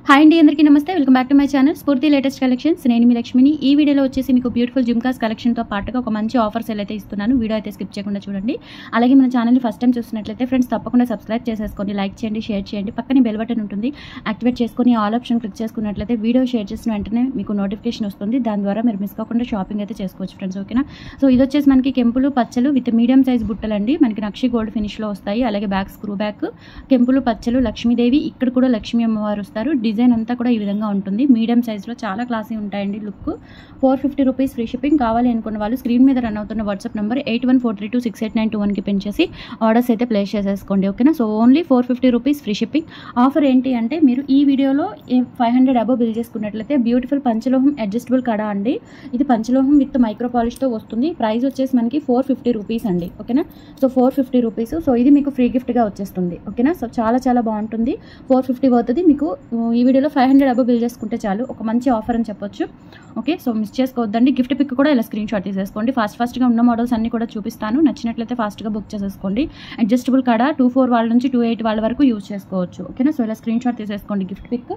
Hi అండి, అందరికీ నమస్తే. Welcome back to my channel స్ఫూర్తి లేటెస్ట్ కలెక్షన్స్. నేను మీ లక్ష్మిని. ఈ వీడియోలో వచ్చేసి మీకు బ్యూటిఫుల్ జుమ్కాస్ కలెక్షన్తో పాటుగా ఒక మంచి ఆఫర్స్ అయితే ఇస్తున్నాను. వీడియో అయితే స్కిప్ చేయకుండా చూడండి. అలాగే మన ఛానల్ని ఫస్ట్ టైం చూస్తున్నట్లయితే ఫ్రెండ్స్ తప్పకుండా సబ్స్క్రైబ్ చేసేసుకోండి, లైక్ చేయండి, షేర్ చేయండి. పక్కనే బెల్ బటన్ ఉంటుంది, యాక్టివేట్ చేసుకొని ఆల్ ఆప్షన్ క్లిక్ చేసుకున్నట్లయితే వీడియో షేర్ చేసిన వెంటనే మీకు నోటిఫికేషన్ వస్తుంది. దాని ద్వారా మీరు మిస్ కాకుండా షాపింగ్ అయితే చేసుకోవచ్చు ఫ్రెండ్స్. ఓకేనా? సో ఇది వచ్చేసి మనకి కెంపులు పచ్చలు విత్ మీడియం సైజ్ బుట్టలు అండి. మనకి నక్షి గోల్డ్ ఫినిష్లో వస్తాయి. అలాగే బ్యాక్ స్క్రూ బ్యాక్, కెంపులు పచ్చలు, లక్ష్మీదేవి, ఇక్కడ కూడా లక్ష్మీ అమ్మవారు వస్తారు. డిజైన్ అంతా కూడా ఈ విధంగా ఉంటుంది. మీడియం సైజులో చాలా క్లాసీ ఉంటాయండి. Look 450 rupees free shipping. కావాలి అనుకున్న వాళ్ళు స్క్రీన్ మీద రన్ అవుతున్న వాట్సాప్ నెంబర్ 8143268921కి పిన్ చేసి ఆర్డర్స్ అయితే ప్లేస్ చేసేసుకోండి. ఓకేనా? So only 450 rupees free shipping. Offer ఏంటి అంటే మీరు ఈ వీడియోలో 500 అబోవ్ బిల్ చేసుకున్నట్లయితే బ్యూటిఫుల్ పంచలోహం అడ్జస్టబుల్ కడా అండి. ఇది పంచలోహం విత్ మైక్రో పాలిష్తో వస్తుంది. ప్రైస్ వచ్చేసి మనకి 450 రూపీస్ అండి. ఓకేనా? So 450 rupees. సో ఇది మీకు ఫ్రీ గిఫ్ట్గా వచ్చేస్తుంది. ఓకేనా? సో చాలా బాగుంటుంది. 450 అవుతుంది మీకు. ఈ వీడియోలో 500 అబోవ్ బిల్ చేసుకుంటే చాలు. ఒక మంచి ఆఫర్ అని చెప్పొచ్చు. ఓకే, సో మిస్ చేసుకోవద్దండి. గిఫ్ట్ పిక్ కూడా ఇలా స్క్రీన్ షాట్ తీసేసుకోండి. ఫాస్ట్గా ఉన్న మోడల్స్ అన్ని కూడా చూపిస్తాను. నచ్చినట్లయితే ఫాస్ట్గా బుక్ చేసేసుకోండి. అడ్జస్టబుల్ కాడ 24 వాళ్ళ నుంచి 28 వాళ్ళ వరకు యూజ్ చేసుకోవచ్చు. ఓకేనా? సో ఇలా స్క్రీన్ షాట్ తీసేసుకోండి గిఫ్ట్ పిక్.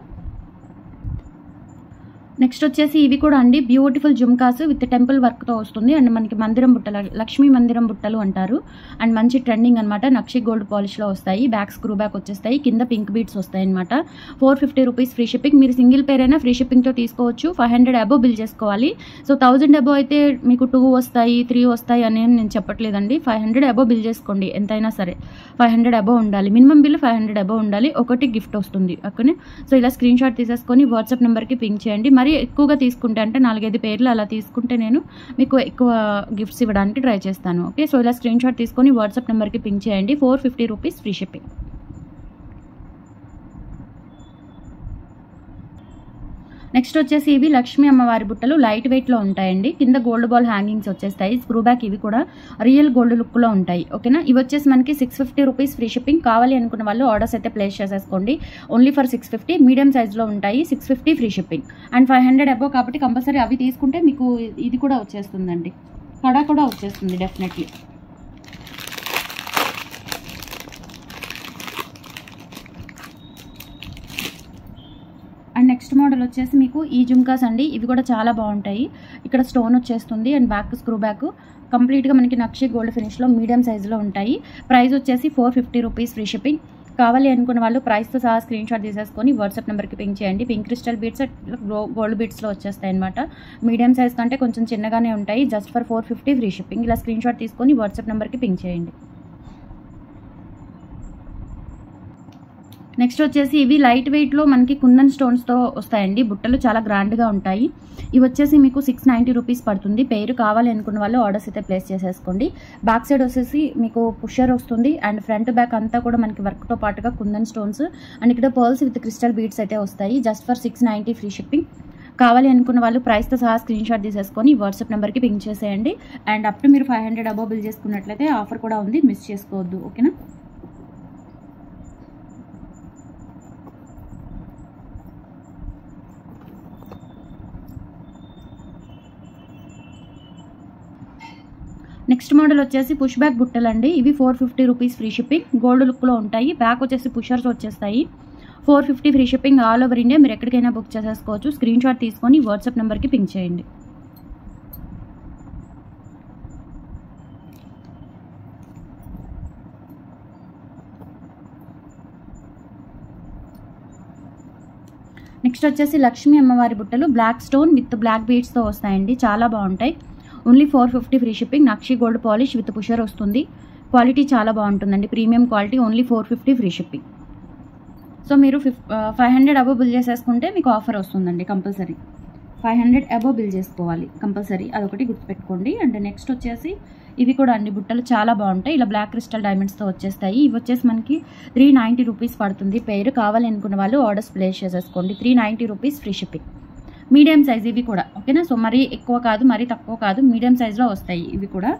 నెక్స్ట్ వచ్చేసి ఇవి కూడా అండి బ్యూటిఫుల్ జుమ్కాస్ విత్ టెంపుల్ వర్క్తో వస్తుంది. అండ్ మనకి మందిరం బుట్టలు, లక్ష్మీ మందిరం బుట్టలు అంటారు. అండ్ మంచి ట్రెండింగ్ అనమాట. నక్షి గోల్డ్ పాలిష్లో వస్తాయి. బ్యాక్ స్క్రూ బ్యాక్ వచ్చేస్తాయి. కింద పింక్ బీడ్స్ వస్తాయి అనమాట. 450 రూపీస్ ఫ్రీ షిప్పింగ్. మీరు సింగిల్ పేర్ అయినా ఫ్రీ షిప్పింగ్తో తీసుకోవచ్చు. 500 అబోవ్ బిల్ చేసుకోవాలి. సో 1000 అబోవ్ అయితే మీకు 2 వస్తాయి, 3 వస్తాయి అని నేను చెప్పట్లేదండి. 500 అబోవ్ బిల్ చేసుకోండి. ఎంతైనా సరే 500 అబోవ్ ఉండాలి. మినిమం బిల్ 500 అబోవ్ ఉండాలి. ఒకటి గిఫ్ట్ వస్తుంది. ఓకేనా? సో ఇలా స్క్రీన్ షాట్ తీసేసుకొని వాట్సాప్ నెంబర్కి పింక్ చేయండి. మరి ఎక్కువగా తీసుకుంటే అంటే 4-5 పేర్లు అలా తీసుకుంటే నేను మీకు ఎక్కువ గిఫ్ట్స్ ఇవ్వడానికి ట్రై చేస్తాను. ఓకే, సో ఇలా స్క్రీన్ షాట్ తీసుకొని వాట్సాప్ నెంబర్కి పింక్ చేయండి. 450 రూపీస్ ఫ్రీ షిప్పింగ్. నెక్స్ట్ వచ్చేసి ఇవి లక్ష్మీ అమ్మవారి బుట్టలు లైట్ వెయిట్లో ఉంటాయండి. కింద గోల్డ్ బాల్ హ్యాంగింగ్స్ వచ్చేస్తాయి. స్క్రూ బ్యాక్ ఇవి కూడా రియల్ గోల్డ్ లుక్లో ఉంటాయి. ఓకేనా? ఇవి వచ్చేసి మనకి 650 రూపీస్ ఫ్రీ షిప్పింగ్. కావాలి అనుకున్న వాళ్ళు ఆర్డర్స్ అయితే ప్లేస్ చేసేసుకోండి. Only for 650. మీడియం సైజ్లో ఉంటాయి. 650 ఫ్రీ షిప్పింగ్. అండ్ 500 అబోవ్ కాబట్టి కంపల్సరీ అవి తీసుకుంటే మీకు ఇది కూడా వచ్చేస్తుందండి. కడా కూడా వచ్చేస్తుంది డెఫినెట్లీ. అండ్ నెక్స్ట్ మోడల్ వచ్చేసి మీకు ఈ జుమ్కాస్ అండి. ఇవి కూడా చాలా బాగుంటాయి. ఇక్కడ స్టోన్ వచ్చేస్తుంది అండ్ బ్యాక్ స్క్రూ బ్యాక్ కంప్లీట్గా మనకి నక్షి గోల్డ్ ఫినిష్లో మీడియం సైజులో ఉంటాయి. ప్రైస్ వచ్చేసి 450 రూపీస్ ఫ్రీ షిప్పింగ్. కావాలి అనుకున్న వాళ్ళు ప్రైస్తో సహా స్క్రీన్ షాట్ తీసేసుకొని వాట్సాప్ నెంబర్కి పింక్ చేయండి. పింక్ క్రిస్టల్ బీడ్స్ గోల్డ్ బీడ్స్లో వచ్చేస్తాయి అనమాట. మీడియం సైజ్ కంటే కొంచెం చిన్నగానే ఉంటాయి. Just for 450 free shipping. ఇలా స్క్రీన్ షాట్ తీసుకొని వాట్సాప్ నెంబర్కి పింక్ చేయండి. నెక్స్ట్ వచ్చేసి ఇవి లైట్ వెయిట్లో మనకి కుందన్ స్టోన్స్తో వస్తాయండి. బుట్టలు చాలా గ్రాండ్గా ఉంటాయి. ఇవి వచ్చేసి మీకు 690 రూపీస్ పడుతుంది. పేరు. కావాలి అనుకున్న వాళ్ళు ఆర్డర్స్ అయితే ప్లేస్ చేసేసుకోండి. బ్యాక్ సైడ్ వచ్చేసి మీకు పుషర్ వస్తుంది అండ్ ఫ్రంట్ బ్యాక్ అంతా కూడా మనకి వర్క్తో పాటుగా కుందన్ స్టోన్స్ అండ్ ఇక్కడ పర్ల్స్ విత్ క్రిస్టల్ బీడ్స్ అయితే వస్తాయి. Just for 690 free shipping. కావాలి అనుకున్న వాళ్ళు ప్రైస్తో సహా స్క్రీన్ షాట్ తీసేసుకొని వాట్సాప్ నెంబర్కి పింక్ చేసేయండి. అండ్ అప్పుడు మీరు 500 అబోవ్ బిల్ చేసుకున్నట్లయితే ఆఫర్ కూడా ఉంది, మిస్ చేసుకోవద్దు. ఓకేనా? నెక్స్ట్ మోడల్ వచ్చేసి పుష్ బ్యాక్ బుట్టలు అండి. ఇవి 450 రూపీస్ ఫ్రీ షిప్పింగ్. గోల్డ్ లుక్లో ఉంటాయి. బ్యాక్ వచ్చేసి పుషర్స్ వచ్చేస్తాయి. 450 free shipping. All over India మీరు ఎక్కడికైనా బుక్ చేసేసుకోవచ్చు. స్క్రీన్ షాట్ తీసుకొని వాట్సాప్ నెంబర్కి పింక్ చేయండి. నెక్స్ట్ వచ్చేసి లక్ష్మీ అమ్మవారి బుట్టలు బ్లాక్ స్టోన్ విత్ బ్లాక్ బీడ్స్తో వస్తాయండి. చాలా బాగుంటాయి. Only 450 free shipping. Nakshi gold polish with pusher వస్తుంది. క్వాలిటీ చాలా బాగుంటుందండి. Premium quality. Only 450 free shipping. So మీరు 500 అబోవ్ బిల్ చేసేసుకుంటే మీకు ఆఫర్ వస్తుందండి. కంపల్సరీ 500 అబోవ్ బిల్ చేసుకోవాలి కంపల్సరీ. అదొకటి గుర్తుపెట్టుకోండి. అండ్ నెక్స్ట్ వచ్చేసి ఇవి కూడా అండి బుట్టలు చాలా బాగుంటాయి. ఇలా బ్లాక్ క్రిస్టల్ డైమండ్స్తో వచ్చేస్తాయి. ఇవి వచ్చేసి మనకి 390 రూపీస్ పడుతుంది. పేరు. కావాలి అనుకున్న వాళ్ళు ఆర్డర్స్ ప్లేస్ చేసేసుకోండి. 390 rupees free shipping. Medium size ఇవి కూడా. ఓకేనా? సో మరీ ఎక్కువ కాదు, మరీ తక్కువ కాదు, మీడియం సైజ్లో వస్తాయి ఇవి కూడా.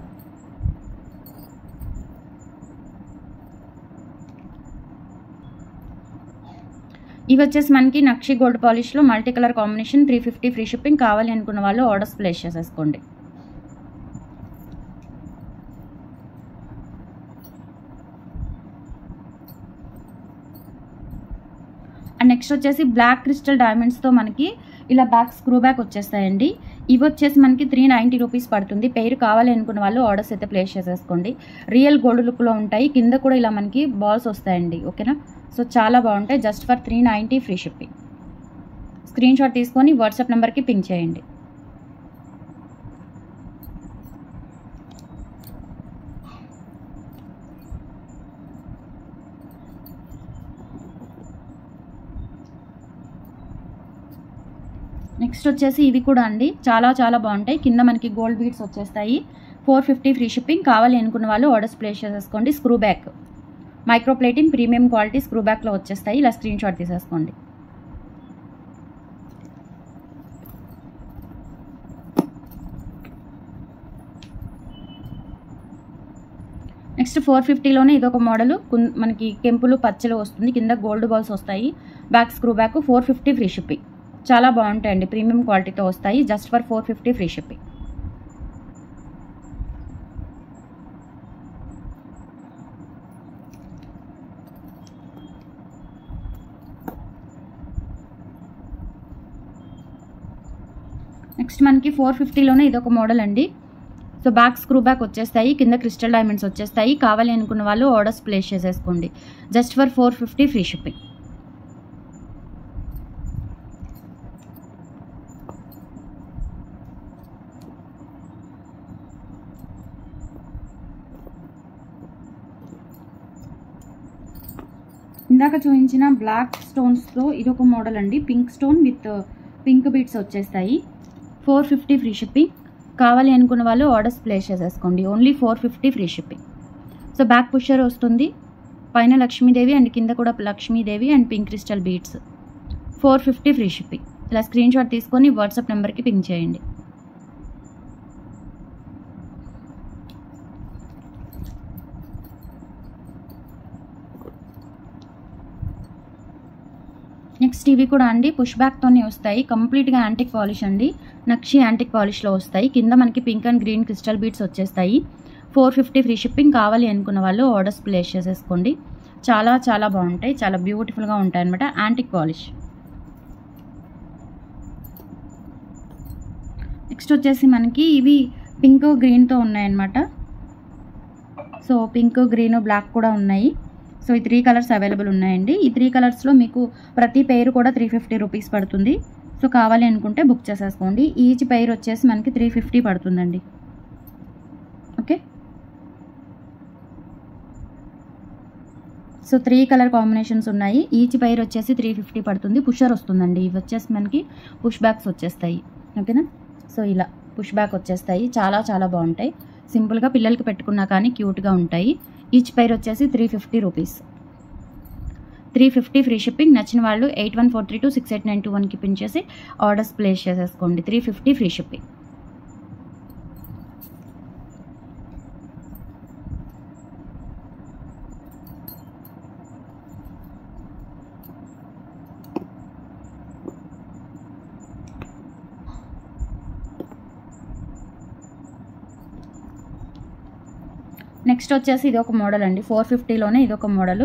ఇవి వచ్చేసి మనకి నక్షి గోల్డ్ పాలిష్లో multi colour combination. 350 free shipping. కావాలి అనుకున్న వాళ్ళు ఆర్డర్స్ ప్లేస్ చేసేసుకోండి. అండ్ నెక్స్ట్ వచ్చేసి బ్లాక్ క్రిస్టల్ డైమండ్స్తో మనకి ఇలా స్క్రూ బ్యాక్ వచ్చేస్తాయండి. ఇవి వచ్చేసి మనకి 390 రూపీస్ పడుతుంది. పేరు కావాలి అనుకున్న వాళ్ళు ఆర్డర్స్ అయితే ప్లేస్ చేసేసుకోండి. రియల్ గోల్డ్ లుక్లో ఉంటాయి. కింద కూడా ఇలా మనకి బాల్స్ వస్తాయండి. ఓకేనా, సో చాలా బాగుంటాయి. Just for 390 free shipping. Screen shot తీసుకొని వాట్సాప్ నెంబర్కి పింక్ చేయండి. నెక్స్ట్ వచ్చేసి ఇవి కూడా అండి చాలా చాలా బాగుంటాయి. కింద మనకి గోల్డ్ బీడ్స్ వచ్చేస్తాయి. 450 ఫ్రీ షిప్పింగ్. కావాలి అనుకున్న వాళ్ళు ఆర్డర్స్ ప్లేస్ చేసేసుకోండి. Screw back micro plating premium quality screw బ్యాక్లో వచ్చేస్తాయి. ఇలా స్క్రీన్ షాట్ తీసేసుకోండి. నెక్స్ట్ 450లోనే ఇదొక మోడల్. మనకి కెంపులు పచ్చలు వస్తుంది. కింద గోల్డ్ బాల్స్ వస్తాయి. Back screw back 450 free shipping. చాలా బాగుంటాయండి. ప్రీమియం క్వాలిటీతో వస్తాయి. Just for 450 free shipping. Next మనకి 450లోనే ఇదొక మోడల్ అండి. సో బ్యాక్ స్క్రూ బ్యాక్ వచ్చేస్తాయి. కింద క్రిస్టల్ డైమండ్స్ వచ్చేస్తాయి. కావాలి అనుకున్న వాళ్ళు ఆర్డర్స్ ప్లేస్ చేసేసుకోండి. Just for 450 free shipping. ఇందాక చూపించిన బ్లాక్ స్టోన్స్తో ఇదొక మోడల్ అండి. Pink stone with pink beads వచ్చేస్తాయి. 450 ఫ్రీ షిప్పింగ్. కావాలి అనుకున్న వాళ్ళు ఆర్డర్స్ ప్లేస్ చేసేసుకోండి. Only 450 free shipping. So back pusher వస్తుంది. పైన లక్ష్మీదేవి అండ్ కింద కూడా Lakshmidevi and pink crystal beads. 450 free shipping. ఇలా స్క్రీన్ షాట్ తీసుకొని వాట్సాప్ నెంబర్కి పింక్ చేయండి. నెక్స్ట్ ఇవి కూడా అండి పుష్ బ్యాక్తోనే వస్తాయి. కంప్లీట్గా యాంటిక్ పాలిష్ అండి. నక్షి యాంటిక్ పాలిష్లో వస్తాయి. కింద మనకి pink and green crystal beads వచ్చేస్తాయి. 450 ఫ్రీ షిప్పింగ్. కావాలి అనుకున్న వాళ్ళు ఆర్డర్స్ ప్లేస్ చేసేసుకోండి. చాలా చాలా బాగుంటాయి. చాలా బ్యూటిఫుల్గా ఉంటాయి అనమాట. Antique polish. నెక్స్ట్ వచ్చేసి మనకి ఇవి పింక్ గ్రీన్తో ఉన్నాయన్నమాట. సో పింక్ గ్రీన్ బ్లాక్ కూడా ఉన్నాయి. సో ఈ 3 కలర్స్ అవైలబుల్ ఉన్నాయండి. ఈ 3 కలర్స్లో మీకు ప్రతి పేరు కూడా 350 రూపీస్ పడుతుంది. సో కావాలి అనుకుంటే బుక్ చేసేసుకోండి. ఈచ్ పేరు వచ్చేసి మనకి 350 పడుతుందండి. ఓకే, సో 3 కలర్ కాంబినేషన్స్ ఉన్నాయి. ఈచ్ పేరు వచ్చేసి 350 పడుతుంది. పుషర్ వస్తుందండి. ఇవి వచ్చేసి మనకి పుష్ బ్యాక్స్ వచ్చేస్తాయి. ఓకేనా, సో ఇలా పుష్ బ్యాక్ వచ్చేస్తాయి. చాలా చాలా బాగుంటాయి. సింపుల్గా పిల్లలకి పెట్టుకున్నా కానీ క్యూట్గా ఉంటాయి. ఈచ్ పైర్ వచ్చేసి 350 రూపీస్. 350 free shipping. నచ్చిన వాళ్ళు 8143268921కి పిన్ చేసి ఆర్డర్స్ ప్లేస్ చేసేసుకోండి. 350 ఫ్రీ షిప్పింగ్. నెక్స్ట్ వచ్చేసి ఇది ఒక మోడల్ అండి. 450లోనే ఇదొక మోడల్.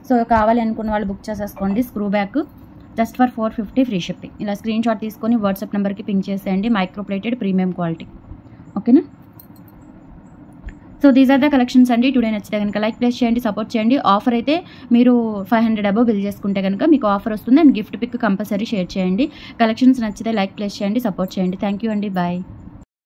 సో కావాలి అనుకున్న వాళ్ళు బుక్ చేసేసుకోండి. Screw back just for 450 free shipping. ఇలా స్క్రీన్ షాట్ తీసుకొని వాట్సాప్ నెంబర్కి పింక్ చేసేయండి. Micro plated premium quality. ఓకేనా, so these are the collections అండి. టుడే నచ్చితే కనుక లైక్ ప్లేస్ చేయండి, సపోర్ట్ చేయండి. ఆఫర్ అయితే మీరు 500 అబవ్ బిల్ చేసుకుంటే కనుక మీకు ఆఫర్ వస్తుంది. And gift pick compulsory share చేయండి. కలెక్షన్స్ నచ్చితే లైక్ ప్లేస్ చేయండి, సపోర్ట్ చేయండి. థ్యాంక్ యూ అండి. బాయ్.